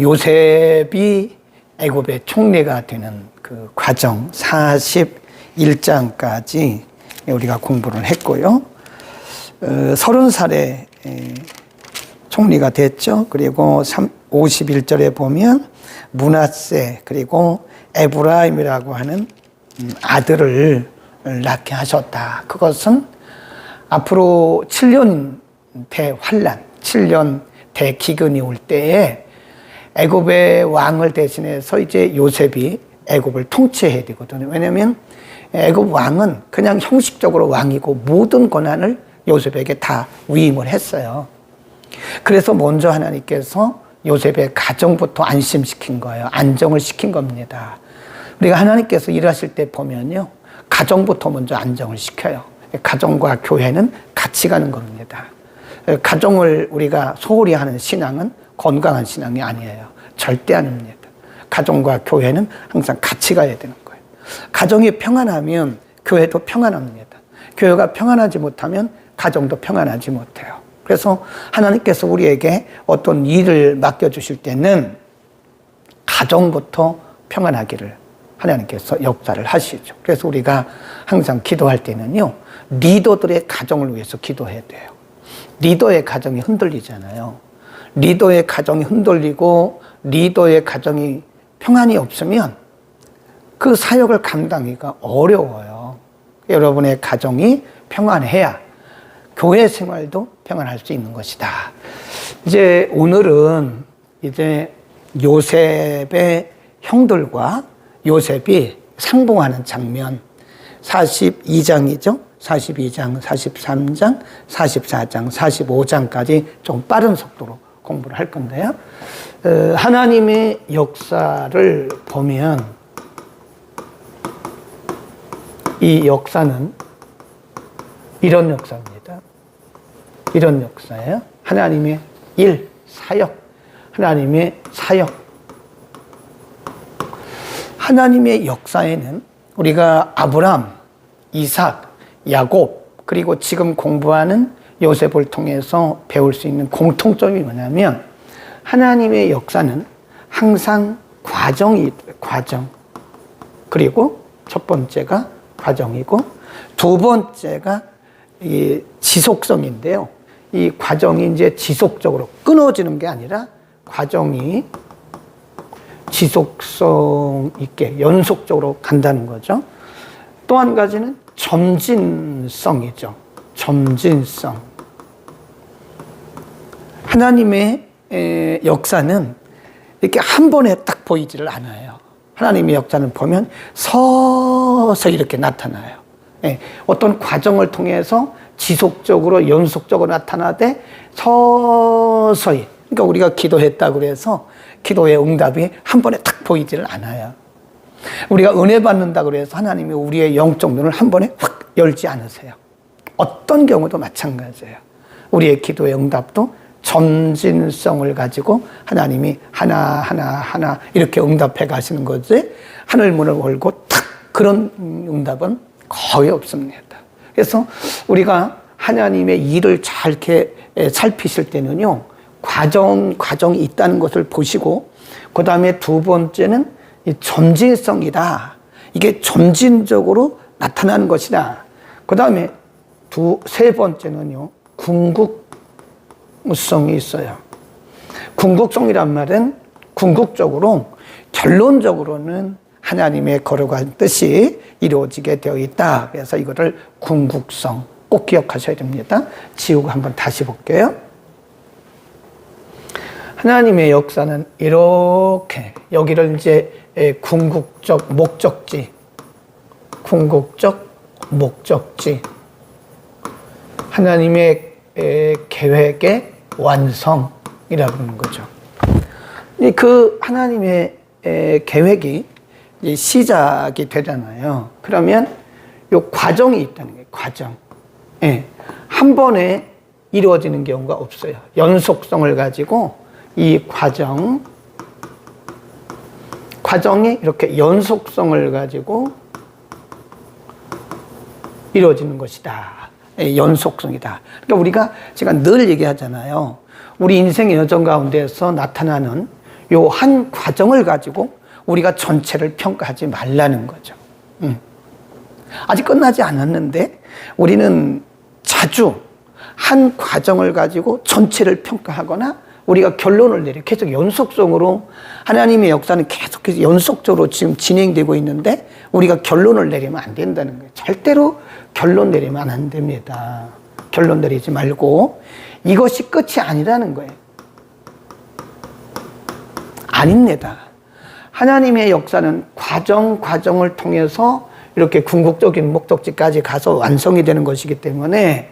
요셉이 애굽의 총리가 되는 그 과정 41장까지 우리가 공부를 했고요. 30살에 총리가 됐죠. 그리고 51절에 보면 므낫세 그리고 에브라임이라고 하는 아들을 낳게 하셨다. 그것은 앞으로 7년 대환란, 7년 대기근이 올 때에 애굽의 왕을 대신해서 이제 요셉이 애굽을 통치해야 되거든요. 왜냐하면 애굽 왕은 그냥 형식적으로 왕이고 모든 권한을 요셉에게 다 위임을 했어요. 그래서 먼저 하나님께서 요셉의 가정부터 안심시킨 거예요. 안정을 시킨 겁니다. 우리가 하나님께서 일하실 때 보면요, 가정부터 먼저 안정을 시켜요. 가정과 교회는 같이 가는 겁니다. 가정을 우리가 소홀히 하는 신앙은 건강한 신앙이 아니에요. 절대 아닙니다. 가정과 교회는 항상 같이 가야 되는 거예요. 가정이 평안하면 교회도 평안합니다. 교회가 평안하지 못하면 가정도 평안하지 못해요. 그래서 하나님께서 우리에게 어떤 일을 맡겨주실 때는 가정부터 평안하기를 하나님께서 역사를 하시죠. 그래서 우리가 항상 기도할 때는요, 리더들의 가정을 위해서 기도해야 돼요. 리더의 가정이 흔들리잖아요. 리더의 가정이 흔들리고 리더의 가정이 평안이 없으면 그 사역을 감당하기가 어려워요. 여러분의 가정이 평안해야 교회 생활도 평안할 수 있는 것이다. 이제 오늘은 이제 요셉의 형들과 요셉이 상봉하는 장면 42장이죠. 42장, 43장, 44장, 45장까지 좀 빠른 속도로 공부를 할 건데요. 하나님의 역사를 보면 이 역사는 이런 역사입니다. 이런 역사예요. 하나님의 일, 사역, 하나님의 사역. 하나님의 역사에는 우리가 아브람, 이삭, 야곱, 그리고 지금 공부하는 요셉을 통해서 배울 수 있는 공통점이 뭐냐면 하나님의 역사는 항상 과정. 그리고 첫 번째가 과정이고 두 번째가 이 지속성인데요. 이 과정이 이제 지속적으로 끊어지는 게 아니라 과정이 지속성 있게 연속적으로 간다는 거죠. 또 한 가지는 점진성이죠. 점진성. 하나님의 역사는 이렇게 한 번에 딱 보이지를 않아요. 하나님의 역사는 보면 서서히 이렇게 나타나요. 어떤 과정을 통해서 지속적으로 연속적으로 나타나되 서서히, 그러니까 우리가 기도했다고 해서 기도의 응답이 한 번에 딱 보이지를 않아요. 우리가 은혜 받는다고 해서 하나님이 우리의 영적 눈을 한 번에 확 열지 않으세요. 어떤 경우도 마찬가지예요. 우리의 기도의 응답도 점진성을 가지고 하나님이 하나 이렇게 응답해 가시는 거지, 하늘문을 열고 탁 그런 응답은 거의 없습니다. 그래서 우리가 하나님의 일을 잘 이렇게 살피실 때는요, 과정이 있다는 것을 보시고, 그 다음에 두 번째는 이 점진성이다. 이게 점진적으로 나타나는 것이다. 그 다음에 세 번째는요, 궁극성이 있어요. 궁극성이란 말은 궁극적으로, 결론적으로는 하나님의 거룩한 뜻이 이루어지게 되어 있다. 그래서 이거를 궁극성 꼭 기억하셔야 됩니다. 지우고 한번 다시 볼게요. 하나님의 역사는 이렇게, 여기를 이제 궁극적 목적지, 하나님의 계획의 완성이라고 하는 거죠. 그 하나님의 계획이 시작이 되잖아요. 그러면 이 과정이 있다는 거예요. 과정. 한 번에 이루어지는 경우가 없어요. 연속성을 가지고 이 과정이 이렇게 연속성을 가지고 이루어지는 것이다. 연속성이다. 그러니까 우리가 제가 늘 얘기하잖아요. 우리 인생의 여정 가운데서 나타나는 요 한 과정을 가지고 우리가 전체를 평가하지 말라는 거죠. 아직 끝나지 않았는데 우리는 자주 한 과정을 가지고 전체를 평가하거나 우리가 결론을 내려 계속 연속성으로 하나님의 역사는 계속해서 연속적으로 지금 진행되고 있는데 우리가 결론을 내리면 안 된다는 거예요. 절대로 결론 내리면 안 됩니다. 결론 내리지 말고 이것이 끝이 아니라는 거예요. 아닙니다. 하나님의 역사는 과정을 통해서 이렇게 궁극적인 목적지까지 가서 완성이 되는 것이기 때문에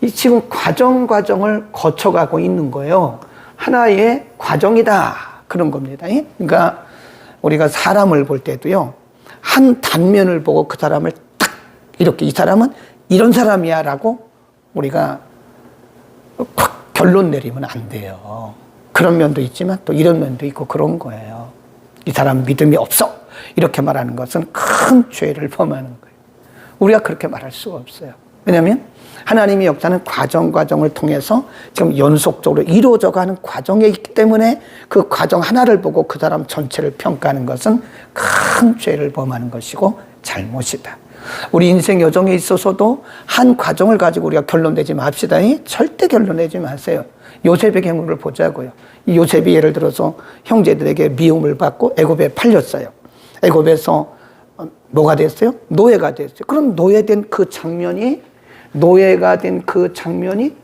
이 지금 과정을 거쳐가고 있는 거예요. 하나의 과정이다. 그런 겁니다. 그러니까 우리가 사람을 볼 때도요. 한 단면을 보고 그 사람을 딱 이렇게 이 사람은 이런 사람이야 라고 우리가 확 결론 내리면 안 돼요. 그런 면도 있지만 또 이런 면도 있고 그런 거예요. 이 사람 믿음이 없어. 이렇게 말하는 것은 큰 죄를 범하는 거예요. 우리가 그렇게 말할 수가 없어요. 왜냐하면 하나님의 역사는 과정을 통해서 지금 연속적으로 이루어져가는 과정에 있기 때문에 그 과정 하나를 보고 그 사람 전체를 평가하는 것은 큰 죄를 범하는 것이고 잘못이다. 우리 인생 여정에 있어서도 한 과정을 가지고 우리가 결론 내지 맙시다. 절대 결론 내지 마세요. 요셉의 경우를 보자고요. 이 요셉이 예를 들어서 형제들에게 미움을 받고 애굽에 팔렸어요. 애굽에서 뭐가 됐어요? 노예가 됐어요. 그럼 노예가 된 그 장면이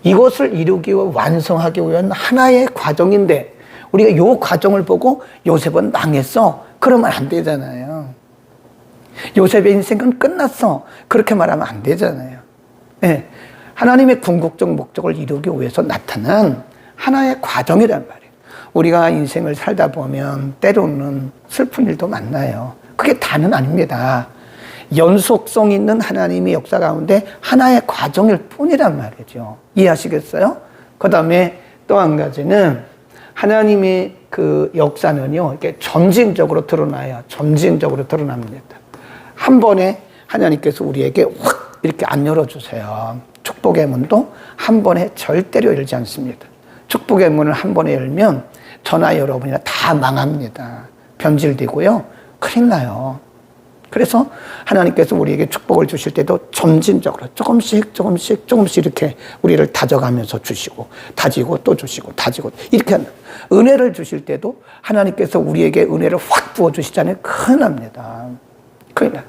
이것을 이루기 위해 완성하기 위한 하나의 과정인데 우리가 이 과정을 보고 요셉은 망했어. 그러면 안 되잖아요. 요셉의 인생은 끝났어. 그렇게 말하면 안 되잖아요. 네. 하나님의 궁극적 목적을 이루기 위해서 나타난 하나의 과정이란 말이에요. 우리가 인생을 살다 보면 때로는 슬픈 일도 만나요. 그게 다는 아닙니다. 연속성 있는 하나님의 역사 가운데 하나의 과정일 뿐이란 말이죠. 이해하시겠어요? 그 다음에 또 한 가지는 하나님의 그 역사는요, 이렇게 점진적으로 드러나요. 점진적으로 드러납니다. 한 번에 하나님께서 우리에게 확 이렇게 안 열어주세요. 축복의 문도 한 번에 절대로 열지 않습니다. 축복의 문을 한 번에 열면 저나 여러분이나 다 망합니다. 변질되고요. 큰일 나요. 그래서 하나님께서 우리에게 축복을 주실 때도 점진적으로 조금씩 이렇게 우리를 다져가면서 주시고 다지고 또 주시고 다지고 이렇게 한다. 은혜를 주실 때도 하나님께서 우리에게 은혜를 확 부어주시잖아요. 큰일 납니다. 큰일 나요.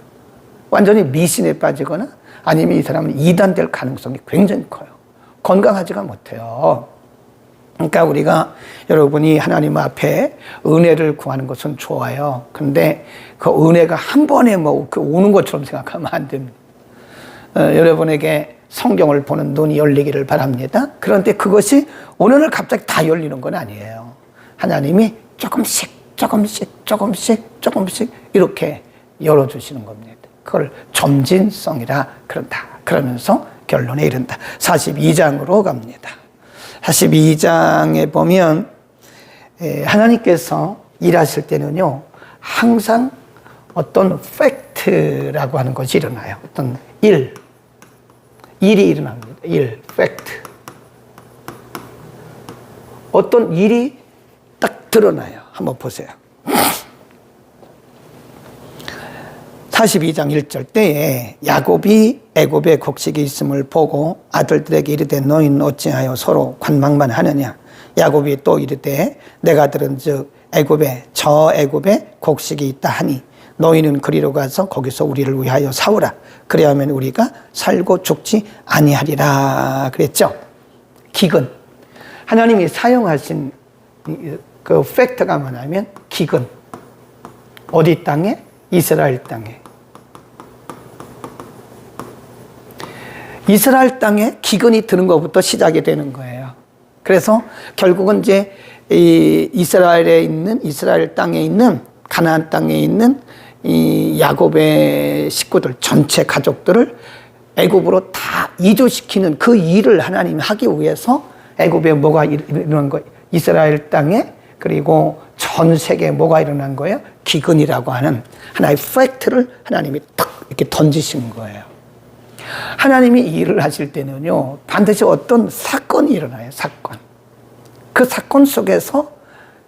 완전히 미신에 빠지거나 아니면 이 사람은 이단될 가능성이 굉장히 커요. 건강하지가 못해요. 그러니까 우리가 여러분이 하나님 앞에 은혜를 구하는 것은 좋아요. 근데 그 은혜가 한 번에 오는 것처럼 생각하면 안 됩니다. 여러분에게 성경을 보는 눈이 열리기를 바랍니다. 그런데 그것이 오늘 갑자기 다 열리는 건 아니에요. 하나님이 조금씩 이렇게 열어주시는 겁니다. 그걸 점진성이라 그런다. 그러면서 결론에 이른다. 42장으로 갑니다. 42장에 보면 하나님께서 일하실 때는요 항상 어떤 팩트라고 하는 것이 일어나요. 어떤 일이 일어납니다. 팩트. 어떤 일이 딱 드러나요. 한번 보세요. 42장 1절 때에 야곱이 애굽에 곡식이 있음을 보고 아들들에게 이르되 너희는 어찌하여 서로 관망만 하느냐. 야곱이 또 이르되 내가 들은즉 저 애굽에 곡식이 있다 하니 너희는 그리로 가서 거기서 우리를 위하여 사오라. 그래야면 우리가 살고 죽지 아니하리라 그랬죠. 기근. 하나님이 사용하신 그 팩트가 뭐냐면 기근. 어디 땅에? 이스라엘 땅에. 이스라엘 땅에 기근이 드는 것부터 시작이 되는 거예요. 그래서 결국은 이제 이스라엘 땅에 있는 가나안 땅에 있는 이 야곱의 식구들 전체 가족들을 애굽으로 다 이주시키는 그 일을 하나님이 하기 위해서 애굽에 뭐가 일어난 거예요? 이스라엘 땅에 그리고 전 세계에 뭐가 일어난 거예요? 기근이라고 하는 하나의 팩트를 하나님이 딱 이렇게 던지신 거예요. 하나님이 일을 하실 때는요 반드시 어떤 사건이 일어나요. 사건. 그 사건 속에서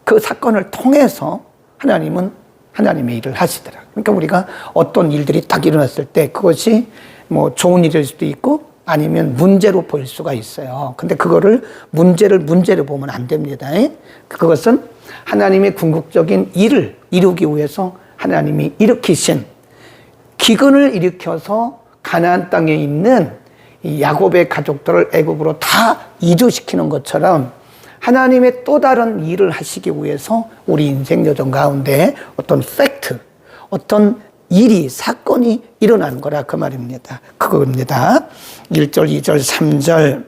그 사건을 통해서 하나님은 하나님의 일을 하시더라. 그러니까 우리가 어떤 일들이 딱 일어났을 때 그것이 뭐 좋은 일일 수도 있고 아니면 문제로 보일 수가 있어요. 근데 그거를 문제로 보면 안 됩니다. 그것은 하나님의 궁극적인 일을 이루기 위해서 하나님이 일으키신 기근을 일으켜서 가나안 땅에 있는 이 야곱의 가족들을 애굽으로 다 이주시키는 것처럼 하나님의 또 다른 일을 하시기 위해서 우리 인생 여정 가운데 어떤 팩트, 어떤 일이, 사건이 일어나는 거라 그 말입니다. 그겁니다. 1절, 2절, 3절.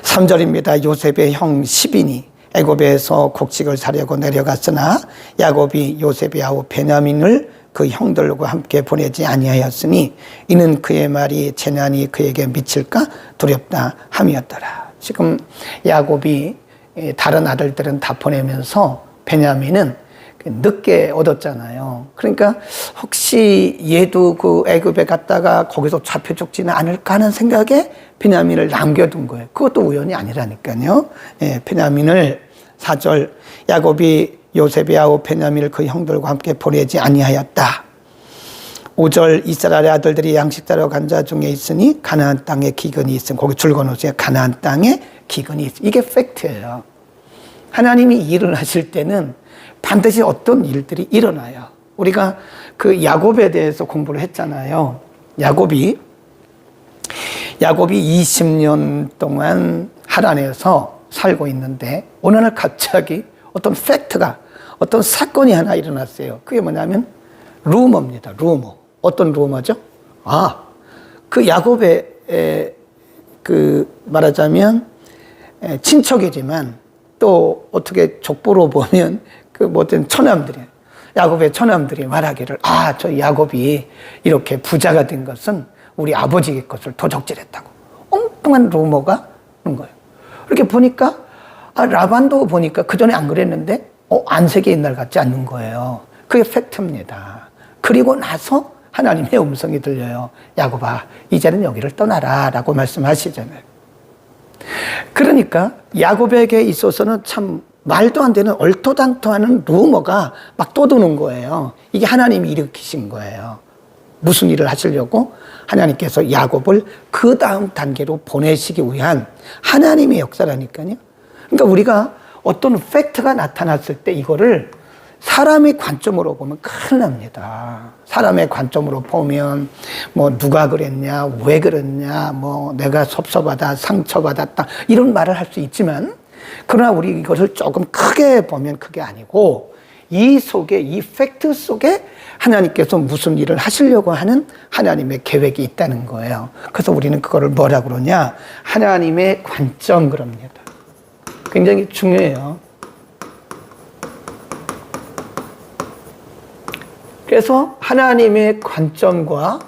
3절입니다. 요셉의 형 시빈이 애굽에서 곡식을 사려고 내려갔으나 야곱이 요셉의 아우 베냐민을 그 형들과 함께 보내지 아니하였으니 이는 그의 말이 재난이 그에게 미칠까 두렵다 함이었더라. 지금 야곱이 다른 아들들은 다 보내면서 베냐민은 늦게 얻었잖아요. 그러니까 혹시 얘도 그 애굽에 갔다가 거기서 잡혀 죽지는 않을까 하는 생각에 베냐민을 남겨둔 거예요. 그것도 우연이 아니라니까요. 베냐민을 4절 야곱이 요셉의 아우 베냐민을 그 형들과 함께 보내지 아니하였다. 5절 이스라엘의 아들들이 양식자로 간 자 중에 있으니 가나안 땅에 기근이 있음. 거기 줄거놓으세요. 가나안 땅에 기근이 있음. 이게 팩트예요. 하나님이 일을 하실 때는 반드시 어떤 일들이 일어나요. 우리가 그 야곱에 대해서 공부를 했잖아요. 야곱이 20년 동안 하란에서 살고 있는데 어느 날 갑자기 어떤 팩트가, 어떤 사건이 하나 일어났어요. 그게 뭐냐면 루머입니다. 루머. 어떤 루머죠? 그 야곱의 말하자면 친척이지만 또 어떻게 족보로 보면 그 모든 처남들이, 야곱의 처남들이 말하기를 저 야곱이 이렇게 부자가 된 것은 우리 아버지의 것을 도적질했다고. 엉뚱한 루머가 오는 거예요. 이렇게 보니까 라반도 보니까 그전에 안 그랬는데 안색이 옛날 같지 않는 거예요. 그게 팩트입니다. 그리고 나서 하나님의 음성이 들려요. 야곱아, 이제는 여기를 떠나라 라고 말씀하시잖아요. 그러니까 야곱에게 있어서는 참 말도 안 되는 얼토당토하는 루머가 막 떠도는 거예요. 이게 하나님이 일으키신 거예요. 무슨 일을 하시려고? 하나님께서 야곱을 그 다음 단계로 보내시기 위한 하나님의 역사라니까요. 그러니까 우리가 어떤 팩트가 나타났을 때 이거를 사람의 관점으로 보면 큰일 납니다. 사람의 관점으로 보면 뭐 누가 그랬냐, 왜 그랬냐, 뭐 내가 섭섭하다, 상처받았다 이런 말을 할 수 있지만 그러나 우리 이것을 조금 크게 보면 그게 아니고 이 속에, 이 팩트 속에 하나님께서 무슨 일을 하시려고 하는 하나님의 계획이 있다는 거예요. 그래서 우리는 그거를 뭐라 그러냐? 하나님의 관점 그럽니다. 굉장히 중요해요. 그래서 하나님의 관점과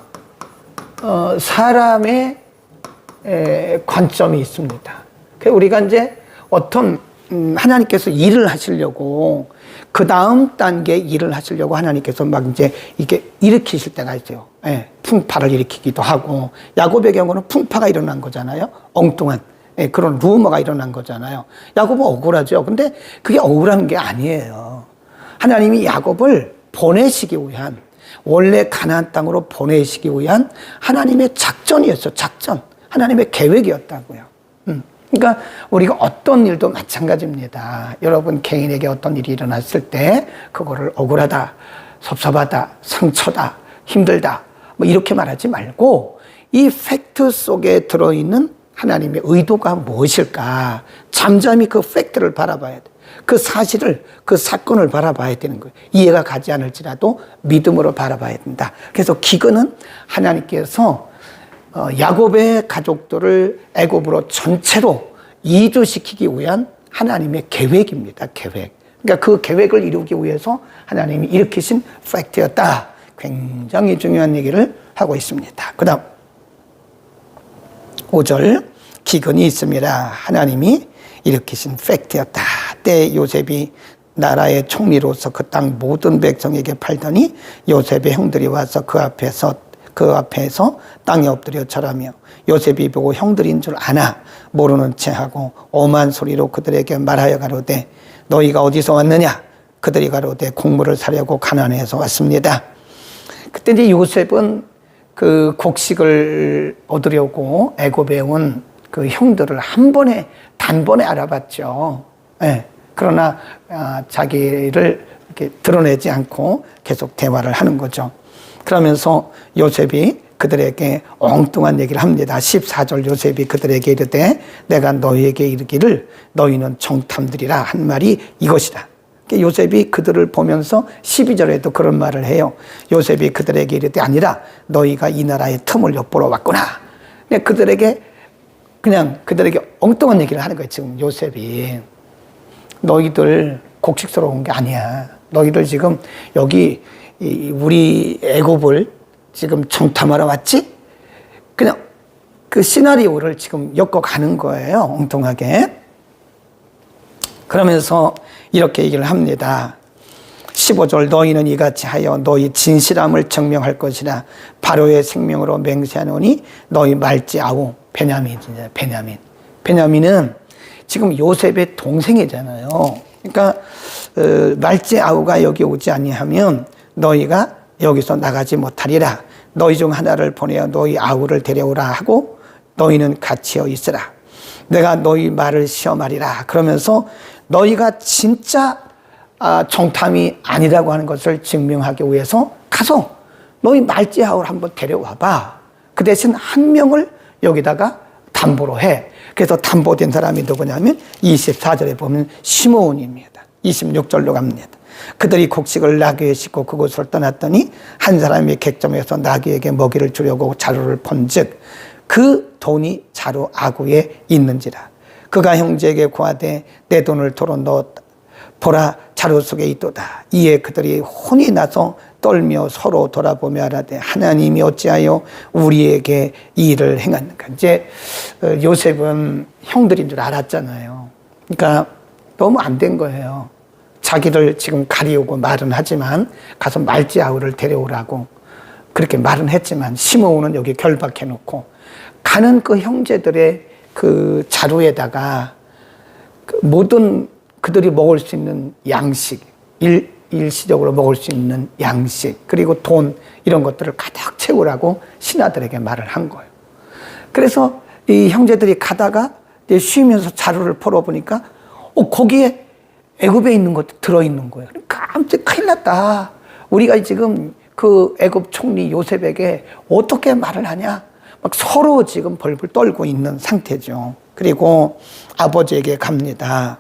사람의 관점이 있습니다. 그래서 우리가 이제 어떤 하나님께서 일을 하시려고 그 다음 단계 일을 하시려고 하나님께서 막 이제 이게 일으키실 때가 있어요. 풍파를 일으키기도 하고 야곱의 경우는 풍파가 일어난 거잖아요. 엉뚱한 그런 루머가 일어난 거잖아요. 야곱은 억울하죠. 근데 그게 억울한 게 아니에요. 하나님이 야곱을 보내시기 위한, 원래 가나안 땅으로 보내시기 위한 하나님의 작전이었어요. 작전. 하나님의 계획이었다고요. 그러니까 우리가 어떤 일도 마찬가지입니다. 여러분 개인에게 어떤 일이 일어났을 때 그거를 억울하다, 섭섭하다, 상처다, 힘들다 뭐 이렇게 말하지 말고 이 팩트 속에 들어있는 하나님의 의도가 무엇일까? 잠잠히 그 팩트를 바라봐야 돼. 그 사실을, 그 사건을 바라봐야 되는 거예요. 이해가 가지 않을지라도 믿음으로 바라봐야 된다. 그래서 기근은 하나님께서 야곱의 가족들을 애굽으로 전체로 이주시키기 위한 하나님의 계획입니다. 계획. 그러니까 그 계획을 이루기 위해서 하나님이 일으키신 팩트였다. 굉장히 중요한 얘기를 하고 있습니다. 그 다음 5절 기근이 있습니다. 하나님이 일으키신 팩트였다. 때 요셉이 나라의 총리로서 그 땅 모든 백성에게 팔더니 요셉의 형들이 와서 그 앞에서 땅에 엎드려 절하며 요셉이 보고 형들인 줄 아나 모르는 체하고 엄한 소리로 그들에게 말하여 가로되 너희가 어디서 왔느냐? 그들이 가로되 곡물을 사려고 가나안에서 왔습니다. 그때 이제 요셉은 그 곡식을 얻으려고 애굽에 온 그 형들을 단번에 알아봤죠. 예. 그러나 자기를 이렇게 드러내지 않고 계속 대화를 하는 거죠. 그러면서 요셉이 그들에게 엉뚱한 얘기를 합니다. 14절 요셉이 그들에게 이르되 내가 너희에게 이르기를 너희는 정탐들이라 한 말이 이것이다. 요셉이 그들을 보면서 12절에도 그런 말을 해요. 요셉이 그들에게 이르되 아니라 너희가 이 나라의 틈을 엿보러 왔구나. 그들에게 엉뚱한 얘기를 하는 거예요. 지금 요셉이 너희들 곡식소로 온 게 아니야. 너희들 지금 여기 우리 애굽을 지금 정탐하러 왔지? 그냥 그 시나리오를 지금 엮어가는 거예요. 엉뚱하게. 그러면서 이렇게 얘기를 합니다. 15절 너희는 이같이 하여 너희 진실함을 증명할 것이라 바로의 생명으로 맹세하노니 너희 말지 아우 베냐민이잖아요. 베냐민은 지금 요셉의 동생이잖아요. 그러니까 말지 아우가 여기 오지 아니하면 너희가 여기서 나가지 못하리라. 너희 중 하나를 보내어 너희 아우를 데려오라 하고 너희는 같이어 있으라. 내가 너희 말을 시험하리라. 그러면서 너희가 진짜 정탐이 아니라고 하는 것을 증명하기 위해서 가서 너희 말지 아우를 한번 데려와봐. 그 대신 한 명을 여기다가 담보로 해. 그래서 담보된 사람이 누구냐면 24절에 보면 시므온입니다. 26절로 갑니다. 그들이 곡식을 나귀에 싣고 그곳을 떠났더니 한 사람이 객점에서 나귀에게 먹이를 주려고 자루를 본즉 그 돈이 자루 아구에 있는지라. 그가 형제에게 고하되 내 돈을 도로 넣었다. 보라 자루 속에 있도다. 이에 그들이 혼이 나서 떨며 서로 돌아보며 하라되 하나님이 어찌하여 우리에게 이 일을 행하는가. 이제 요셉은 형들인 줄 알았잖아요. 그러니까 너무 안 된 거예요. 자기를 지금 가리우고 말은 하지만 가서 말지 아우를 데려오라고 그렇게 말은 했지만 시므온은 여기 결박해 놓고 가는 그 형제들의 그 자루에다가 그 모든 그들이 먹을 수 있는 양식, 일시적으로 먹을 수 있는 양식, 그리고 돈, 이런 것들을 가득 채우라고 신하들에게 말을 한 거예요. 그래서 이 형제들이 가다가 쉬면서 자루를 풀어보니까 거기에 애굽에 있는 것도 들어있는 거예요. 깜짝 큰일 났다. 우리가 지금 그 애굽 총리 요셉에게 어떻게 말을 하냐? 막 서로 지금 벌벌 떨고 있는 상태죠. 그리고 아버지에게 갑니다.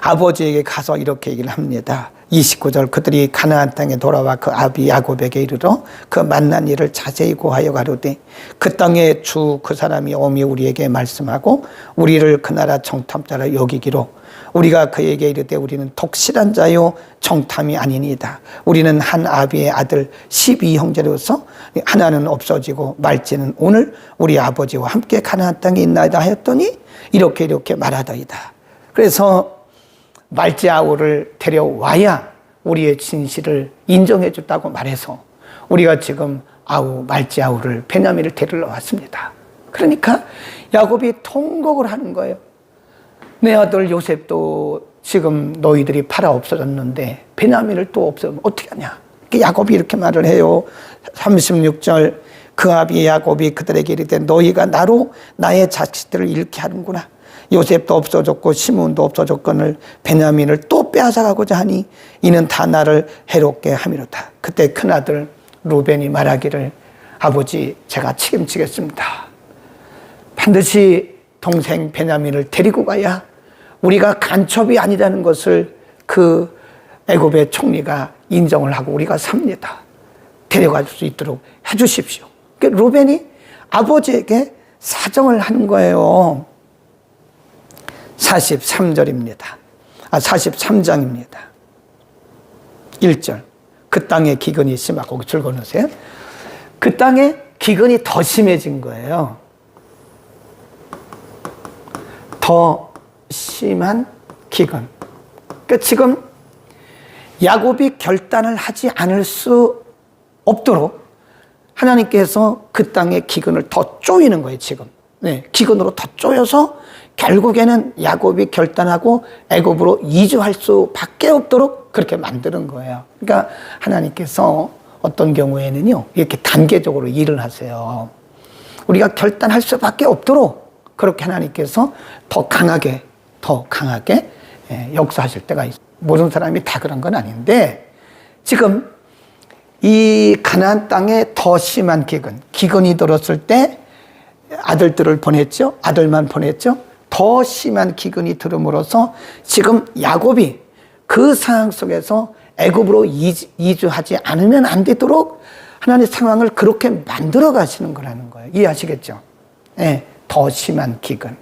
아버지에게 가서 이렇게 얘기를 합니다. 29절 그들이 가나안 땅에 돌아와 그 아비 야곱에게 이르러 그 만난 일을 자세히 고하여 가로되 그 땅의 주 그 사람이 오미 우리에게 말씀하고 우리를 그 나라 정탐자라 여기기로 우리가 그에게 이르되 우리는 독실한 자요 정탐이 아니니이다. 우리는 한 아비의 아들 12형제로서 하나는 없어지고 말지는 오늘 우리 아버지와 함께 가나안 땅에 있나이다 하였더니 이렇게 말하더이다. 그래서 말지 아우를 데려와야 우리의 진실을 인정해 줬다고 말해서 우리가 지금 말지 아우를 베냐민을 데리러 왔습니다. 그러니까 야곱이 통곡을 하는 거예요. 내 아들 요셉도 지금 너희들이 팔아 없어졌는데 베냐민을 또 없애면 어떻게 하냐. 야곱이 이렇게 말을 해요. 36절 그 아비 야곱이 그들에게 이르되 너희가 나로 나의 자식들을 잃게 하는구나. 요셉도 없어졌고 시므온도 없어졌거늘 베냐민을 또 빼앗아가고자 하니 이는 다 나를 해롭게 함이로다. 그때 큰아들 루벤이 말하기를 아버지 제가 책임지겠습니다. 반드시 동생 베냐민을 데리고 가야 우리가 간첩이 아니라는 것을 그 애굽의 총리가 인정을 하고 우리가 삽니다. 데려갈 수 있도록 해주십시오. 그러니까 루벤이 아버지에게 사정을 하는 거예요. 43절입니다. 43장입니다. 1절. 그 땅에 기근이 심하고 줄 거놓으세요. 그 땅에 기근이 더 심해진 거예요. 더 심한 기근. 그러니까 지금 야곱이 결단을 하지 않을 수 없도록 하나님께서 그 땅의 기근을 더 쪼이는 거예요, 지금. 네, 기근으로 더 쪼여서 결국에는 야곱이 결단하고 애굽으로 이주할 수밖에 없도록 그렇게 만드는 거예요. 그러니까 하나님께서 어떤 경우에는요, 이렇게 단계적으로 일을 하세요. 우리가 결단할 수밖에 없도록 그렇게 하나님께서 더 강하게 역사하실 때가 있어요. 모든 사람이 다 그런 건 아닌데, 지금 이 가나안 땅에 더 심한 기근이 들었을 때 아들들을 보냈죠. 아들만 보냈죠. 더 심한 기근이 들음으로써 지금 야곱이 그 상황 속에서 애굽으로 이주하지 않으면 안 되도록 하나님의 상황을 그렇게 만들어 가시는 거라는 거예요. 이해하시겠죠? 네, 더 심한 기근,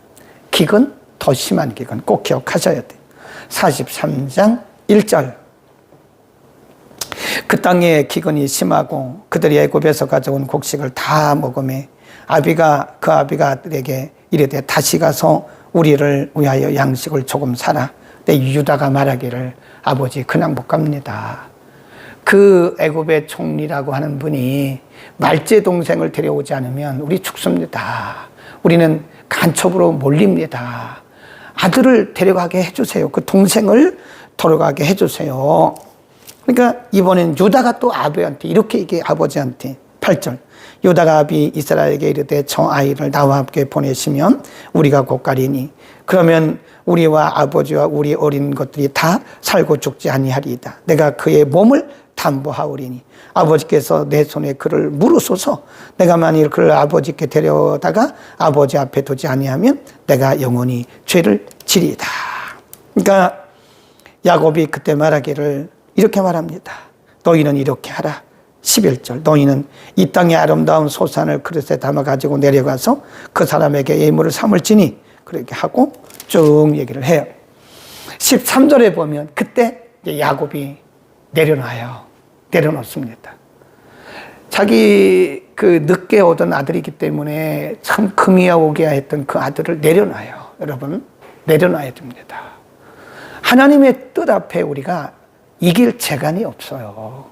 더 심한 기근 꼭 기억하셔야 돼요. 43장 1절. 그 땅에 기근이 심하고 그들이 애굽에서 가져온 곡식을 다 먹으매 그 아비가들에게 이르되 다시 가서 우리를 위하여 양식을 조금 사라. 근데 유다가 말하기를 아버지 그냥 못 갑니다. 그 애굽의 총리라고 하는 분이 말제 동생을 데려오지 않으면 우리 죽습니다. 우리는 간첩으로 몰립니다. 아들을 데려가게 해주세요. 그 동생을 데려가게 해주세요. 그러니까 이번엔 유다가 또 아비한테 이렇게 얘기해. 아버지한테 8절. 유다가 아비 이스라엘에게 이르되 저 아이를 나와 함께 보내시면 우리가 곧 가리니 그러면 우리와 아버지와 우리 어린 것들이 다 살고 죽지 아니하리이다. 내가 그의 몸을 담보하오리니 아버지께서 내 손에 그를 물으소서. 내가 만일 그를 아버지께 데려다가 아버지 앞에 두지 아니하면 내가 영원히 죄를 지리이다. 그러니까 야곱이 그때 말하기를 이렇게 말합니다. 너희는 이렇게 하라. 11절. 너희는 이 땅의 아름다운 소산을 그릇에 담아가지고 내려가서 그 사람에게 예물을 삼을지니 그렇게 하고 쭉 얘기를 해요. 13절에 보면 그때 야곱이 내려놓습니다. 자기 그 늦게 오던 아들이기 때문에 참 금이야 오기야 했던 그 아들을 내려놔요. 여러분, 내려놔야 됩니다. 하나님의 뜻 앞에 우리가 이길 재간이 없어요.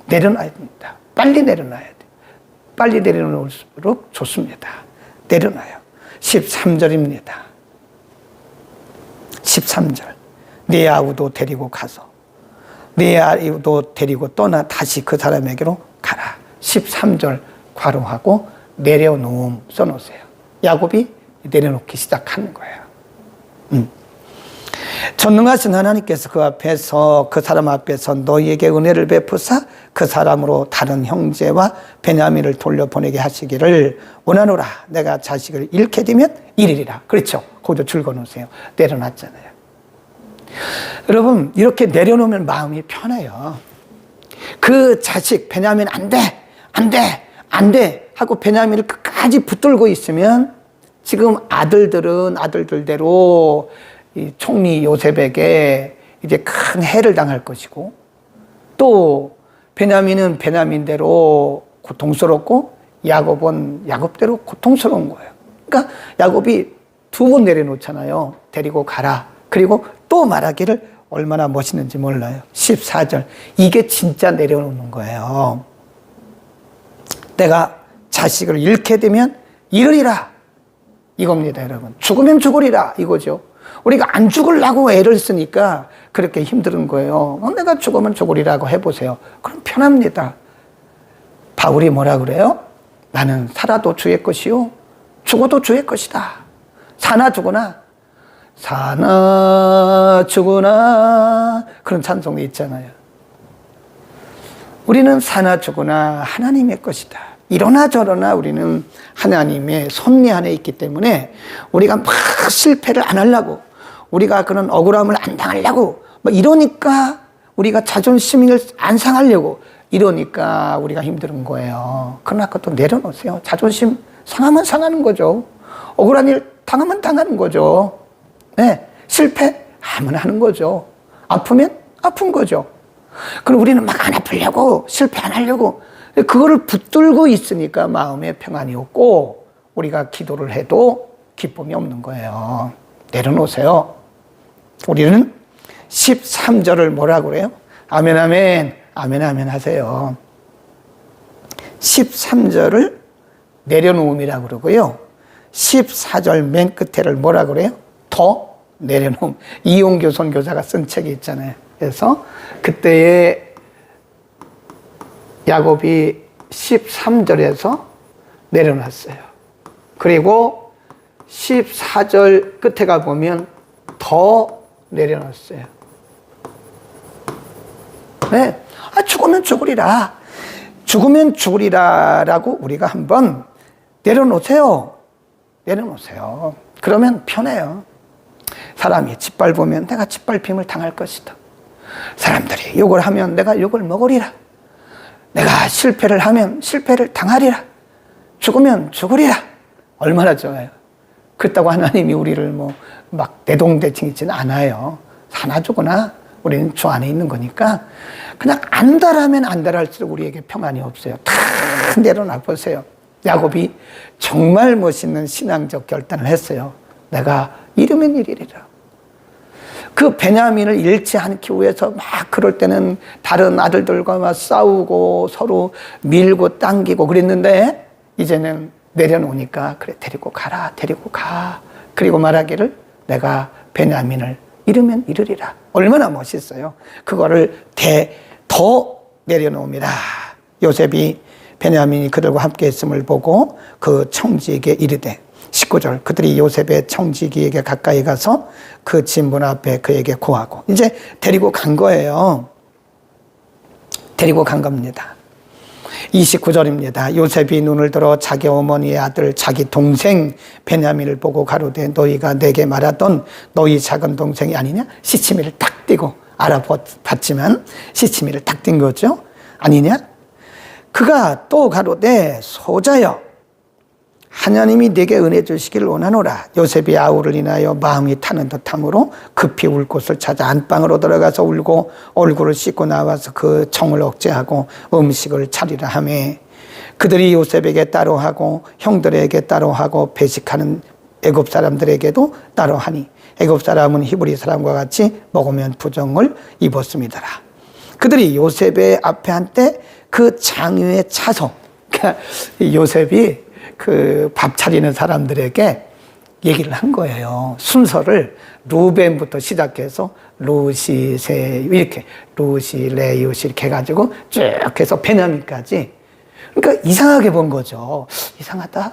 내려놔야 됩니다. 빨리 내려놔야 돼요. 빨리 내려놓을수록 좋습니다. 내려놔요. 13절입니다. 13절. 네 아우도 데리고 가서 네 아우도 데리고 떠나 다시 그 사람에게로 가라. 13절 괄호하고 내려놓음 써놓으세요. 야곱이 내려놓기 시작하는 거예요. 전능하신 하나님께서 그 사람 앞에서 너희에게 은혜를 베푸사 그 사람으로 다른 형제와 베냐민을 돌려보내게 하시기를 원하노라. 내가 자식을 잃게 되면 이르리라. 그렇죠. 거기도 줄거놓으세요. 내려놨잖아요. 여러분, 이렇게 내려놓으면 마음이 편해요. 그 자식 베냐민 안 돼 하고 베냐민을 끝까지 붙들고 있으면 지금 아들들은 아들들대로 이 총리 요셉에게 이제 큰 해를 당할 것이고 또 베냐민은 베냐민대로 고통스럽고 야곱은 야곱대로 고통스러운 거예요. 그러니까 야곱이 두 번 내려놓잖아요. 데리고 가라. 그리고 또 말하기를 얼마나 멋있는지 몰라요. 14절. 이게 진짜 내려놓는 거예요. 내가 자식을 잃게 되면 이르리라. 이겁니다, 여러분. 죽으면 죽으리라. 이거죠. 우리가 안 죽으려고 애를 쓰니까 그렇게 힘든 거예요. 내가 죽으면 죽으리라고 해보세요. 그럼 편합니다. 바울이 뭐라 그래요? 나는 살아도 주의 것이요 죽어도 주의 것이다. 사나 죽으나 그런 찬송이 있잖아요. 우리는 사나 죽으나 하나님의 것이다. 이러나 저러나 우리는 하나님의 섭리 안에 있기 때문에 우리가 막 실패를 안 하려고, 우리가 그런 억울함을 안 당하려고 이러니까, 우리가 자존심을 안 상하려고 이러니까 우리가 힘든 거예요. 그러나 그것도 내려놓으세요. 자존심 상하면 상하는 거죠. 억울한 일 당하면 당하는 거죠. 네, 실패하면 하는 거죠. 아프면 아픈 거죠. 그럼 우리는 막 안 아프려고, 실패 안 하려고 그거를 붙들고 있으니까 마음에 평안이 없고 우리가 기도를 해도 기쁨이 없는 거예요. 내려놓으세요. 우리는 13절을 뭐라고 그래요? 아멘 아멘 아멘 아멘 하세요. 13절을 내려놓음이라고 그러고요. 14절 맨 끝에를 뭐라고 그래요? 더 내려놓음. 이용교 선교사가 쓴 책이 있잖아요. 그래서 그때의 야곱이 13절에서 내려놨어요. 그리고 14절 끝에 가보면 더 내려놨어요. 네. 죽으면 죽으리라. 죽으면 죽으리라라고 우리가 한번 내려놓으세요. 내려놓으세요. 그러면 편해요. 사람이 짓밟으면 내가 짓밟힘을 당할 것이다. 사람들이 욕을 하면 내가 욕을 먹으리라. 내가 실패를 하면 실패를 당하리라. 죽으면 죽으리라. 얼마나 좋아요. 그렇다고 하나님이 우리를 막 대동대칭이지는 않아요. 사나 죽으나 우리는 주 안에 있는 거니까 그냥 안달하면 안달할수록 우리에게 평안이 없어요. 다 내려놔 보세요. 야곱이 정말 멋있는 신앙적 결단을 했어요. 내가 이르면 이리리라. 그 베냐민을 잃지 않기 위해서 막 그럴 때는 다른 아들들과 막 싸우고 서로 밀고 당기고 그랬는데 이제는 내려놓으니까 그래 데리고 가라 데리고 가. 그리고 말하기를 내가 베냐민을 잃으면 잃으리라. 얼마나 멋있어요. 그거를 더 내려놓음이라. 요셉이 베냐민이 그들과 함께 있음을 보고 그 청지에게 이르되 19절 그들이 요셉의 청지기에게 가까이 가서 그 진문 앞에 그에게 고하고 이제 데리고 간 거예요. 데리고 간 겁니다. 29절입니다. 요셉이 눈을 들어 자기 어머니의 아들 자기 동생 베냐민을 보고 가로되 너희가 내게 말하던 너희 작은 동생이 아니냐? 시치미를 딱 띄고 알아봤지만 시치미를 딱 띈 거죠. 아니냐? 그가 또 가로되 소자여 하나님이 내게 은혜 주시기를 원하노라. 요셉이 아우를 인하여 마음이 타는 듯함으로 급히 울 곳을 찾아 안방으로 들어가서 울고 얼굴을 씻고 나와서 그 청을 억제하고 음식을 차리라 하매 그들이 요셉에게 따로 하고 형들에게 따로 하고 배식하는 애굽 사람들에게도 따로 하니 애굽 사람은 히브리 사람과 같이 먹으면 부정을 입었습니다라. 그들이 요셉의 앞에 한때 그 장유의 차서 그러니까 요셉이 그 밥 차리는 사람들에게 얘기를 한 거예요. 순서를 루벤부터 시작해서 루시세 이렇게 루시 레유시 이렇게 해가지고 쭉 해서 베냐민까지. 그러니까 이상하게 본 거죠. 이상하다.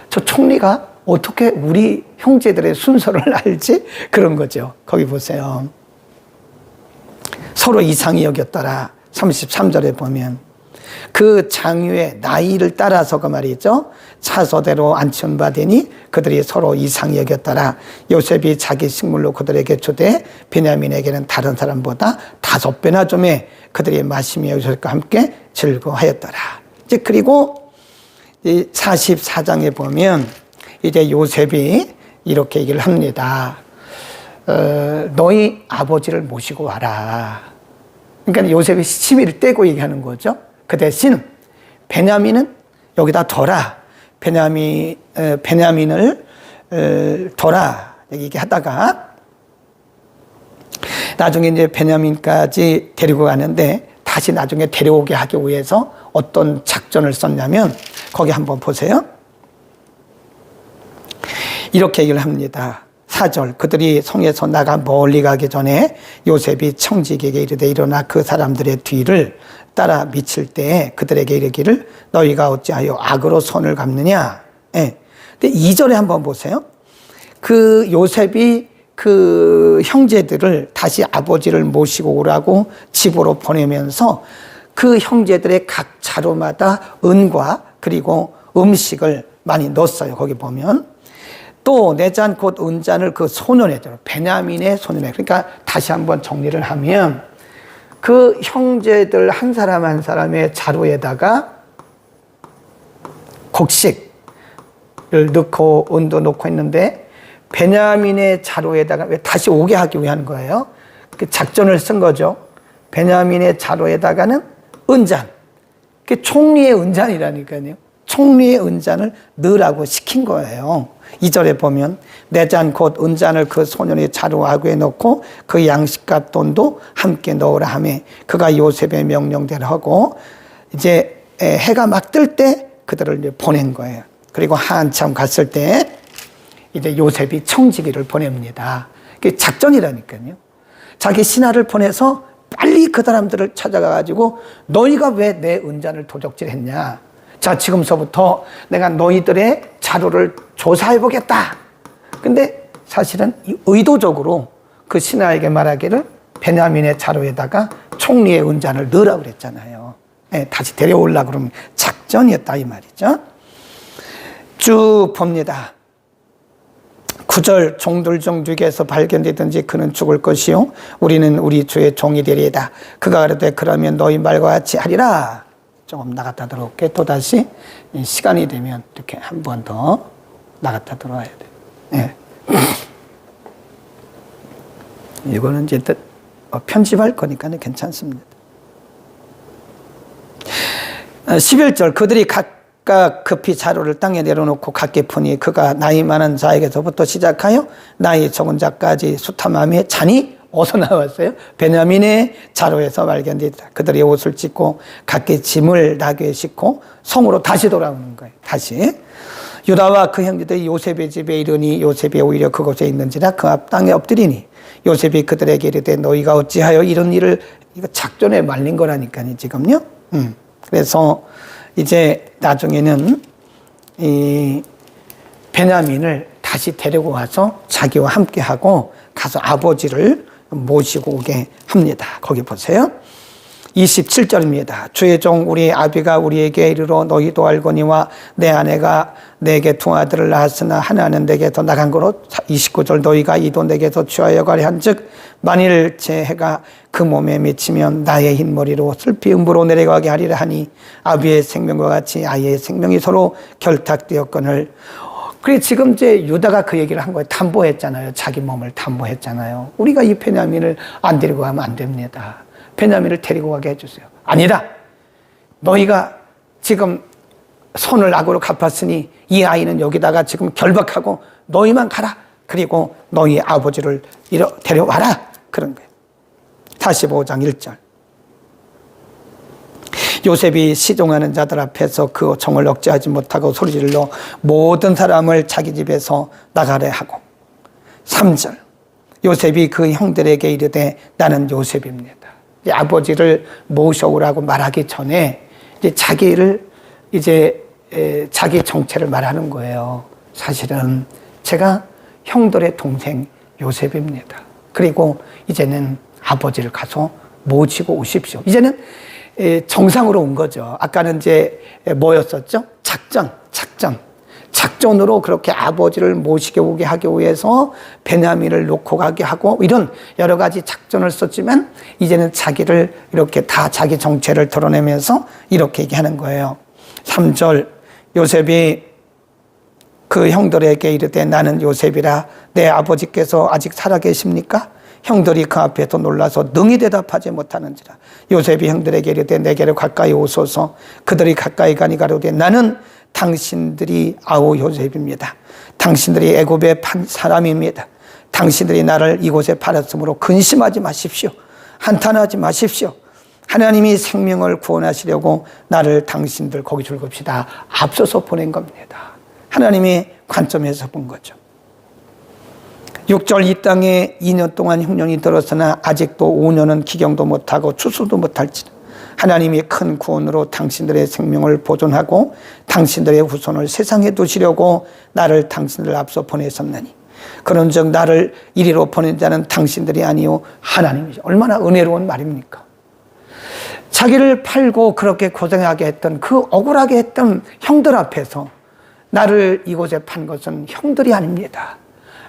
저 총리가 어떻게 우리 형제들의 순서를 알지? 그런 거죠. 거기 보세요. 서로 이상히 여겼더라. 33절에 보면 그 장유의 나이를 따라서가 말이죠. 차서대로 앉힌 바 되니 그들이 서로 이상히 여겼더라. 요셉이 자기 식물로 그들에게 주되 베냐민에게는 다른 사람보다 5배나 좀에 그들이 마시며 요셉과 함께 즐거워하였더라. 이제 그리고 44장에 보면 이제 요셉이 이렇게 얘기를 합니다. 너희 아버지를 모시고 와라. 그러니까 요셉이 시치미를 떼고 얘기하는 거죠. 그 대신 베냐민은 여기다 둬라. 베냐민을 둬라. 얘기하다가 나중에 이제 베냐민까지 데리고 가는데 다시 나중에 데려오게 하기 위해서 어떤 작전을 썼냐면 거기 한번 보세요. 이렇게 얘기를 합니다. 4절 그들이 성에서 나가 멀리 가기 전에 요셉이 청지기에게 이르되 일어나 그 사람들의 뒤를 따라 미칠 때에 그들에게 이르기를 너희가 어찌하여 악으로 손을 갚느냐. 예. 근데 2절에 한번 보세요. 그 요셉이 그 형제들을 다시 아버지를 모시고 오라고 집으로 보내면서 그 형제들의 각 자루마다 은과 그리고 음식을 많이 넣었어요. 거기 보면 또 내 잔 곧 은잔을 그 소년에들 베냐민의 소년에 그러니까 다시 한번 정리를 하면 그 형제들 한 사람 한 사람의 자루에다가 곡식을 넣고 은도 넣고 있는데 베냐민의 자루에다가 왜 다시 오게 하기 위한 거예요. 그 작전을 쓴 거죠. 베냐민의 자루에다가는 은잔, 그 총리의 은잔이라니까요. 총리의 은잔을 넣으라고 시킨 거예요. 2절에 보면 내 잔 곧 은잔을 그 소년의 자루아구에 넣고 그 양식값 돈도 함께 넣으라 하며 그가 요셉의 명령대로 하고 이제 해가 막 뜰 때 그들을 이제 보낸 거예요. 그리고 한참 갔을 때 이제 요셉이 청지기를 보냅니다. 그게 작전이라니까요. 자기 신하를 보내서 빨리 그 사람들을 찾아가가지고 너희가 왜 내 은잔을 도적질했냐. 자, 지금서부터 내가 너희들의 자료를 조사해보겠다. 근데 사실은 의도적으로 그 신하에게 말하기를 베냐민의 자루에다가 총리의 은잔을 넣으라고 그랬잖아요. 네, 다시 데려오려고 그러면 작전이었다 이 말이죠. 쭉 봅니다. 9절 종들 중 누구에서 발견되든지 그는 죽을 것이요 우리는 우리 주의 종이 되리이다. 그가 그러되 그러면 너희 말과 같이 하리라. 조금 나갔다 들어올게. 또다시 시간이 되면 이렇게 한 번 더 나갔다 들어와야 돼요. 네. 이거는 이제 편집할 거니까 괜찮습니다. 11절 그들이 각각 급히 자루를 땅에 내려놓고 각기 푸니 그가 나이 많은 자에게서부터 시작하여 나이 적은 자까지 숫함함에 잔이 어디서 나왔어요? 베냐민의 자루에서 발견되었다. 그들이 옷을 찢고 각기 짐을 나귀에 싣고 성으로 다시 돌아오는 거예요. 다시. 유다와 그 형제들이 요셉의 집에 이르니 요셉이 오히려 그곳에 있는지라 그 앞 땅에 엎드리니 요셉이 그들에게 이르되 너희가 어찌하여 이런 일을, 이거 작전에 말린 거라니까요, 지금요. 그래서 이제 나중에는 이 베냐민을 다시 데리고 와서 자기와 함께 하고 가서 아버지를 모시고 오게 합니다. 거기 보세요. 27절입니다. 주의 종 우리 아비가 우리에게 이르러 너희도 알거니와 내 아내가 내게 두 아들을 낳았으나 하나는 내게서 나간 거로 29절 너희가 이도 내게서 취하여 가려 한즉 만일 제 해가 그 몸에 미치면 나의 흰머리로 슬피 음부로 내려가게 하리라 하니 아비의 생명과 같이 아이의 생명이 서로 결탁되었거늘. 그래 지금 이제 유다가 그 얘기를 한 거예요. 담보했잖아요. 자기 몸을 담보했잖아요. 우리가 이 베냐민을 안 데리고 가면 안 됩니다. 베냐민을 데리고 가게 해주세요. 아니다. 너희가 지금 손을 악으로 갚았으니 이 아이는 여기다가 지금 결박하고 너희만 가라. 그리고 너희 아버지를 데려와라. 그런 거예요. 45장 1절. 요셉이 시종하는 자들 앞에서 그 정을 억제하지 못하고 소리질러 모든 사람을 자기 집에서 나가래 하고 3절. 요셉이 그 형들에게 이르되 나는 요셉입니다. 이제 아버지를 모셔오라고 말하기 전에 이제 자기를 자기 정체를 말하는 거예요. 사실은 제가 형들의 동생 요셉입니다. 그리고 이제는 아버지를 가서 모시고 오십시오. 이제는 정상으로 온 거죠. 아까는 이제 뭐였었죠? 작전으로 그렇게 아버지를 모시게 오게 하기 위해서 베냐민을 놓고 가게 하고 이런 여러 가지 작전을 썼지만 이제는 자기를 이렇게 다 자기 정체를 드러내면서 이렇게 얘기하는 거예요. 3절 요셉이 그 형들에게 이르되 나는 요셉이라 내 아버지께서 아직 살아계십니까? 형들이 그 앞에서 놀라서 능히 대답하지 못하는지라. 요셉이 형들에게 이르되 내게로 가까이 오소서. 그들이 가까이 가니 가로되 나는 당신들이 아우 요셉입니다. 당신들이 애굽에 판 사람입니다. 당신들이 나를 이곳에 팔았으므로 근심하지 마십시오. 한탄하지 마십시오. 하나님이 생명을 구원하시려고 나를 당신들 거기 줄겁시다 앞서서 보낸 겁니다. 하나님의 관점에서 본 거죠. 6절 이 땅에 2년 동안 흉년이 들었으나 아직도 5년은 기경도 못하고 추수도 못할지라. 하나님이 큰 구원으로 당신들의 생명을 보존하고 당신들의 후손을 세상에 두시려고 나를 당신들 앞서 보내셨나니 그런즉 나를 이리로 보낸 자는 당신들이 아니요 하나님이죠. 얼마나 은혜로운 말입니까? 자기를 팔고 그렇게 고생하게 했던 그 억울하게 했던 형들 앞에서 나를 이곳에 판 것은 형들이 아닙니다.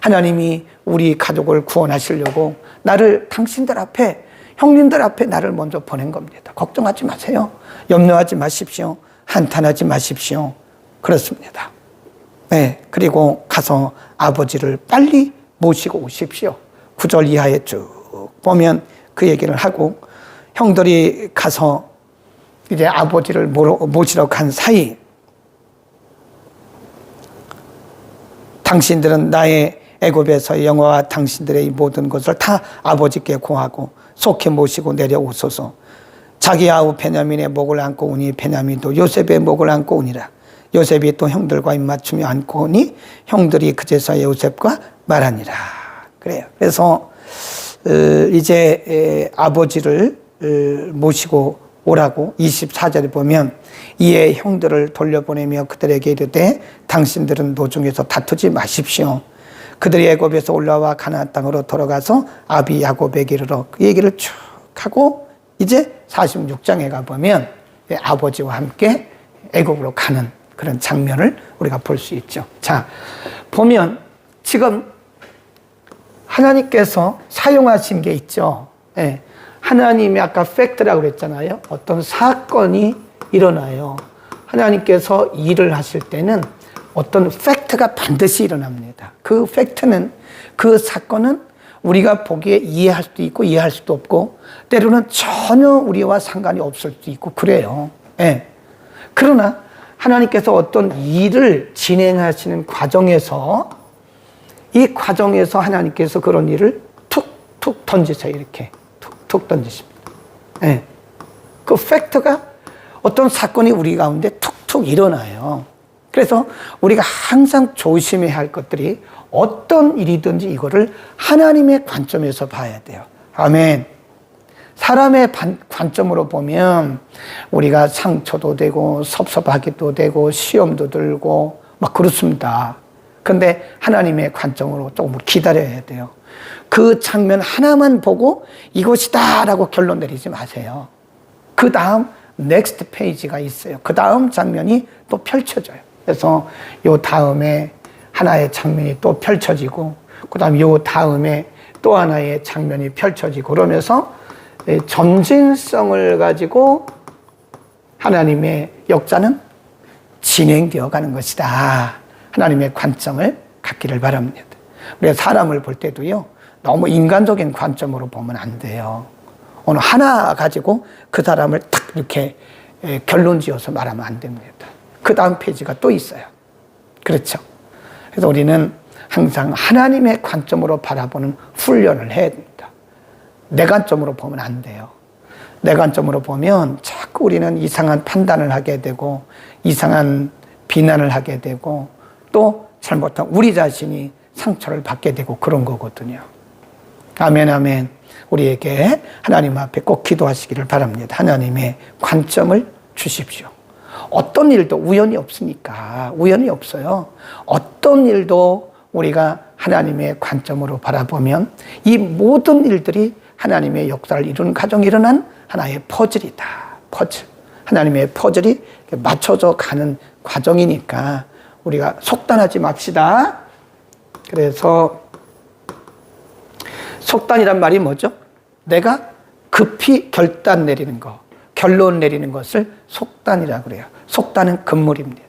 하나님이 우리 가족을 구원하시려고 나를 당신들 앞에 형님들 앞에 나를 먼저 보낸 겁니다. 걱정하지 마세요. 염려하지 마십시오. 한탄하지 마십시오. 그렇습니다. 네, 그리고 가서 아버지를 빨리 모시고 오십시오. 9절 이하에 쭉 보면 그 얘기를 하고 형들이 가서 이제 아버지를 모시러 간 사이 당신들은 나의 애굽에서 영화와 당신들의 모든 것을 다 아버지께 고하고 속히 모시고 내려오소서. 자기 아우 베냐민의 목을 안고 오니 베냐민도 요셉의 목을 안고 오니라. 요셉이 또 형들과 입맞춤이 않고 오니 형들이 그제서야 요셉과 말하니라. 그래요. 그래서 이제 아버지를 모시고 오라고 24절에 보면 이에 형들을 돌려보내며 그들에게 이르되 당신들은 노중에서 다투지 마십시오. 그들이 애굽에서 올라와 가나안 땅으로 돌아가서 아비 야곱에게 이르러 그 얘기를 쭉 하고 이제 46장에 가보면 아버지와 함께 애굽으로 가는 그런 장면을 우리가 볼 수 있죠. 자, 보면 지금 하나님께서 사용하신 게 있죠. 예. 하나님이 아까 팩트라고 그랬잖아요. 어떤 사건이 일어나요. 하나님께서 일을 하실 때는 어떤 팩트가 반드시 일어납니다. 그 팩트는, 그 사건은 우리가 보기에 이해할 수도 있고 이해할 수도 없고 때로는 전혀 우리와 상관이 없을 수도 있고 그래요. 예. 그러나 하나님께서 어떤 일을 진행하시는 과정에서 이 과정에서 하나님께서 그런 일을 툭툭 던지세요. 이렇게 툭툭 던지십니다. 예. 그 팩트가 어떤 사건이 우리 가운데 툭툭 일어나요. 그래서 우리가 항상 조심해야 할 것들이 어떤 일이든지 이거를 하나님의 관점에서 봐야 돼요. 아멘. 사람의 관점으로 보면 우리가 상처도 되고 섭섭하기도 되고 시험도 들고 막 그렇습니다. 근데 하나님의 관점으로 조금 기다려야 돼요. 그 장면 하나만 보고 이것이다 라고 결론 내리지 마세요. 그 다음 넥스트 페이지가 있어요. 그 다음 장면이 또 펼쳐져요. 그래서 요 다음에 하나의 장면이 또 펼쳐지고 그 다음 요 다음에 또 하나의 장면이 펼쳐지고 그러면서 점진성을 가지고 하나님의 역사는 진행되어 가는 것이다. 하나님의 관점을 갖기를 바랍니다. 우리가 사람을 볼 때도요, 너무 인간적인 관점으로 보면 안 돼요. 어느 하나 가지고 그 사람을 딱 이렇게 결론 지어서 말하면 안 됩니다. 그 다음 페이지가 또 있어요. 그렇죠. 그래서 우리는 항상 하나님의 관점으로 바라보는 훈련을 해야 됩니다. 내 관점으로 보면 안 돼요. 내 관점으로 보면 자꾸 우리는 이상한 판단을 하게 되고 이상한 비난을 하게 되고 또 잘못한 우리 자신이 상처를 받게 되고 그런 거거든요. 아멘, 아멘. 우리에게 하나님 앞에 꼭 기도하시기를 바랍니다. 하나님의 관점을 주십시오. 어떤 일도 우연이 없으니까, 우연이 없어요. 어떤 일도 우리가 하나님의 관점으로 바라보면 이 모든 일들이 하나님의 역사를 이루는 가정에 일어난 하나의 퍼즐이다. 퍼즐. 하나님의 퍼즐이 맞춰져 가는 과정이니까 우리가 속단하지 맙시다. 그래서 속단이란 말이 뭐죠? 내가 급히 결단 내리는 거, 결론 내리는 것을 속단이라고 그래요. 속단은 금물입니다.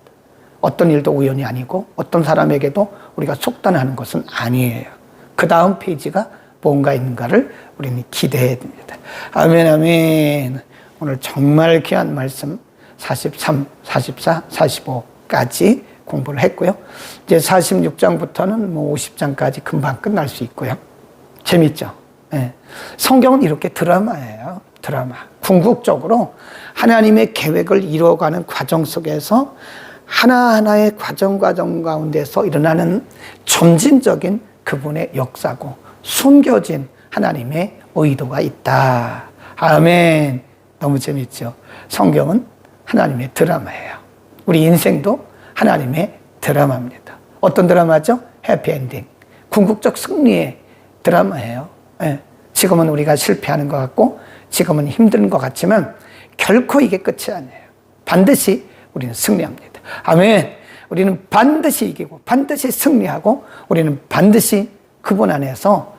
어떤 일도 우연이 아니고 어떤 사람에게도 우리가 속단하는 것은 아니에요. 그 다음 페이지가 뭔가 있는가를 우리는 기대해야 됩니다. 아멘, 아멘. 오늘 정말 귀한 말씀 43, 44, 45까지 공부를 했고요. 이제 46장부터는 뭐 50장까지 금방 끝날 수 있고요. 재밌죠? 네. 성경은 이렇게 드라마예요. 드라마. 궁극적으로 하나님의 계획을 이루어가는 과정 속에서 하나하나의 과정 가운데서 일어나는 점진적인 그분의 역사고 숨겨진 하나님의 의도가 있다. 아멘. 너무 재밌죠? 성경은 하나님의 드라마예요. 우리 인생도 하나님의 드라마입니다. 어떤 드라마죠? 해피엔딩. 궁극적 승리의 드라마예요. 네. 지금은 우리가 실패하는 것 같고 지금은 힘든 것 같지만 결코 이게 끝이 아니에요. 반드시 우리는 승리합니다. 아멘. 우리는 반드시 이기고 반드시 승리하고 우리는 반드시 그분 안에서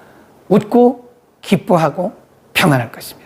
웃고 기뻐하고 평안할 것입니다.